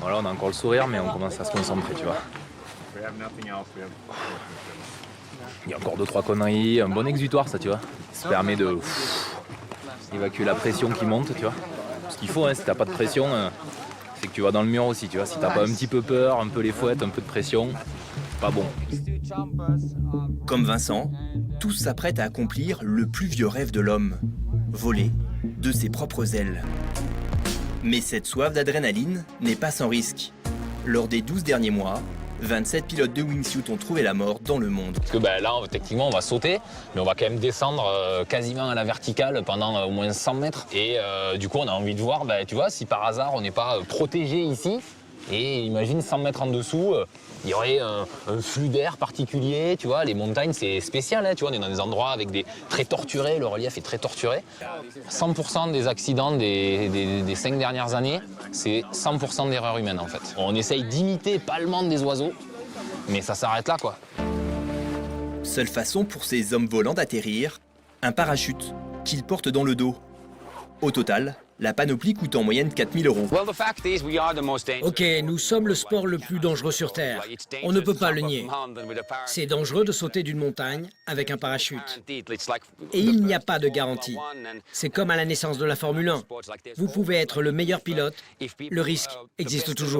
Voilà, on a encore le sourire, mais on commence à se concentrer, tu vois. Il y a encore 2-3 conneries, un bon exutoire, ça, tu vois. Ça permet de évacuer la pression qui monte, tu vois. Ce qu'il faut, hein, si t'as pas de pression, c'est que tu vas dans le mur aussi, tu vois. Si t'as pas un petit peu peur, un peu les fouettes, un peu de pression, pas bon. Comme Vincent, tous s'apprêtent à accomplir le plus vieux rêve de l'homme, voler de ses propres ailes. Mais cette soif d'adrénaline n'est pas sans risque. Lors des 12 derniers mois, 27 pilotes de wingsuit ont trouvé la mort dans le monde. Parce que là, techniquement, on va sauter, mais on va quand même descendre quasiment à la verticale pendant au moins 100 mètres. Et du coup, on a envie de voir, tu vois, si par hasard, on n'est pas protégé ici. Et imagine 100 mètres en dessous, il y aurait un flux d'air particulier, tu vois. Les montagnes, c'est spécial, hein, tu vois. On est dans des endroits avec très torturés, le relief est très torturé. 100% des accidents des 5 dernières années, c'est 100% d'erreur humaine, en fait. On essaye d'imiter pas le monde des oiseaux, mais ça s'arrête là, quoi. Seule façon pour ces hommes volants d'atterrir, un parachute qu'ils portent dans le dos. Au total, la panoplie coûte en moyenne 4 000 €. Ok, nous sommes le sport le plus dangereux sur Terre. On ne peut pas le nier. C'est dangereux de sauter d'une montagne avec un parachute. Et il n'y a pas de garantie. C'est comme à la naissance de la Formule 1. Vous pouvez être le meilleur pilote, le risque existe toujours.